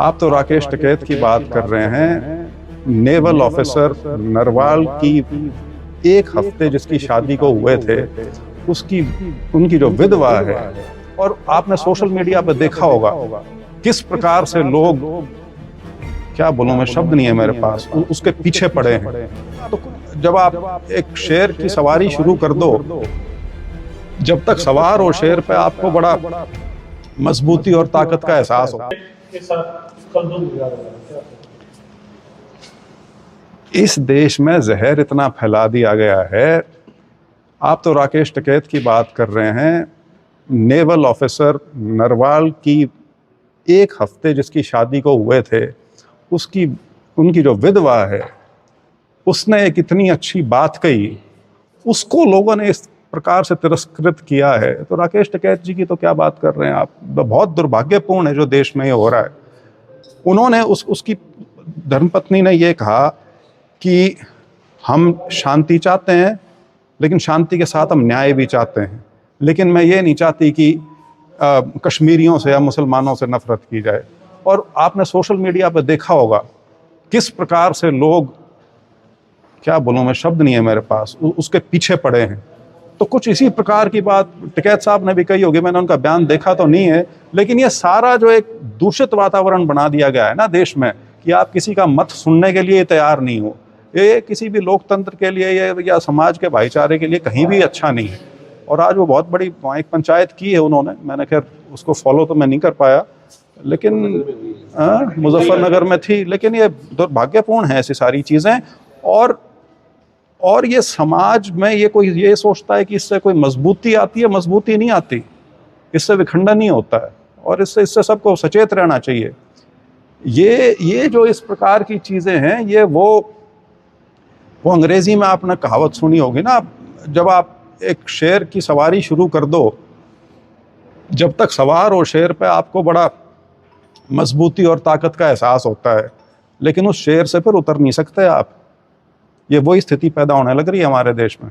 आप तो राकेश टिकैत की बात कर रहे हैं। नेवल ऑफिसर नरवाल की एक हफ्ते जिसकी शादी को हुए थे, उसकी उनकी जो विधवा है, और आपने सोशल मीडिया पर देखा होगा किस प्रकार से लोग, क्या बोलूं मैं, शब्द नहीं है मेरे पास, उसके पीछे पड़े हैं। तो जब आप एक शेर की सवारी शुरू कर दो, जब तक सवार हो शेर पे, आपको बड़ा मजबूती और ताकत का एहसास हो। इस देश में जहर इतना फैला दिया गया है। आप तो राकेश टिकैत की बात कर रहे हैं। नेवल ऑफिसर नरवाल की एक हफ्ते जिसकी शादी को हुए थे, उनकी जो विधवा है, उसने एक इतनी अच्छी बात कही, उसको लोगों ने इस प्रकार से तिरस्कृत किया है। तो राकेश टिकैत जी की तो क्या बात कर रहे हैं आप। बहुत दुर्भाग्यपूर्ण है जो देश में ये हो रहा है। उन्होंने उसकी धर्मपत्नी ने ये कहा कि हम शांति चाहते हैं, लेकिन शांति के साथ हम न्याय भी चाहते हैं, लेकिन मैं ये नहीं चाहती कि कश्मीरियों से या मुसलमानों से नफरत की जाए। और आपने सोशल मीडिया पर देखा होगा किस प्रकार से लोग, क्या बोलूं मैं, शब्द नहीं है मेरे पास, उसके पीछे पड़े हैं। तो कुछ इसी प्रकार की बात टिकैत साहब ने भी कही होगी। मैंने उनका बयान देखा तो नहीं है, लेकिन ये सारा जो एक दूषित वातावरण बना दिया गया है ना देश में, कि आप किसी का मत सुनने के लिए तैयार नहीं हो, ये किसी भी लोकतंत्र के लिए या समाज के भाईचारे के लिए कहीं भी अच्छा नहीं है। और आज वो बहुत बड़ी वहाँ एक पंचायत की है उन्होंने, मैंने खैर उसको फॉलो तो मैं नहीं कर पाया, लेकिन मुजफ्फरनगर में थी। लेकिन ये दुर्भाग्यपूर्ण है ऐसी सारी चीज़ें। और ये समाज में ये कोई ये सोचता है कि इससे कोई मजबूती आती है, मजबूती नहीं आती, इससे विखंडन ही होता है। और इससे सबको सचेत रहना चाहिए। ये जो इस प्रकार की चीज़ें हैं, ये वो अंग्रेजी में आपने कहावत सुनी होगी ना, जब आप एक शेर की सवारी शुरू कर दो, जब तक सवार हो शेर पे, आपको बड़ा मजबूती और ताकत का एहसास होता है, लेकिन उस शेर से फिर उतर नहीं सकते आप। ये वही स्थिति पैदा होने लग रही है हमारे देश में।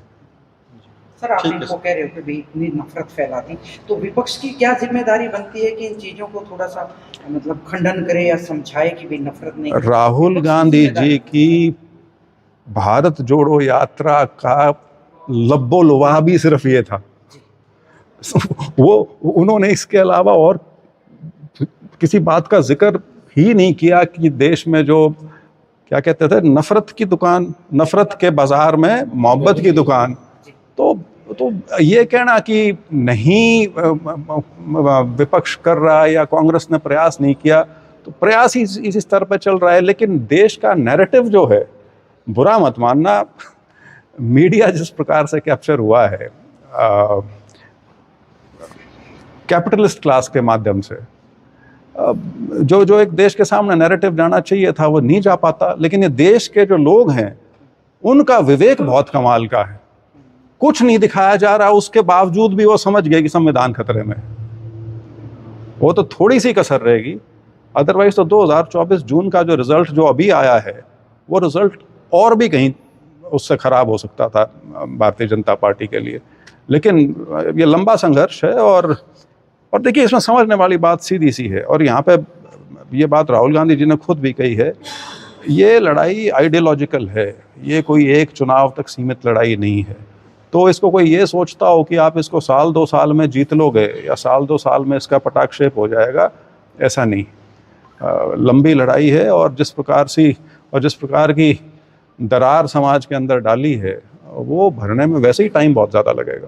सर, आप इनको कह रहे हो कि भाई इतनी नफरत फैलाती, तो विपक्ष की क्या जिम्मेदारी बनती है कि इन चीजों को थोड़ा सा मतलब खंडन करे या समझाए कि भाई नफरत नहीं। राहुल गांधी जी की भारत जोड़ो यात्रा का लब्बो लुबा भी सिर्फ ये था। वो उन्होंने इसके अलावा और किसी बात का जिक्र ही नहीं किया कि देश में जो, क्या कहते थे, नफरत की दुकान, नफरत के बाजार में मोहब्बत की दुकान। तो ये कहना कि नहीं विपक्ष कर रहा है या कांग्रेस ने प्रयास नहीं किया, तो प्रयास ही इसी स्तर पर चल रहा है। लेकिन देश का नैरेटिव जो है, बुरा मत मानना, मीडिया जिस प्रकार से कैप्चर हुआ है कैपिटलिस्ट क्लास के माध्यम से, जो एक देश के सामने नैरेटिव जाना चाहिए था वो नहीं जा पाता। लेकिन ये देश के जो लोग हैं, उनका विवेक बहुत कमाल का है। कुछ नहीं दिखाया जा रहा, उसके बावजूद भी वो समझ गए कि संविधान खतरे में। वो तो थोड़ी सी कसर रहेगी, अदरवाइज तो 2024 जून का जो रिजल्ट जो अभी आया है, वो रिजल्ट और भी कहीं उससे खराब हो सकता था भारतीय जनता पार्टी के लिए। लेकिन ये लंबा संघर्ष है। और देखिए, इसमें समझने वाली बात सीधी सी है, और यहाँ पे ये बात राहुल गांधी जी ने खुद भी कही है, ये लड़ाई आइडियोलॉजिकल है, ये कोई एक चुनाव तक सीमित लड़ाई नहीं है। तो इसको कोई ये सोचता हो कि आप इसको साल 2 साल में जीत लोगे या साल 2 साल में इसका पटाक्षेप हो जाएगा, ऐसा नहीं। लंबी लड़ाई है, और जिस प्रकार की दरार समाज के अंदर डाली है, वो भरने में वैसे ही टाइम बहुत ज़्यादा लगेगा।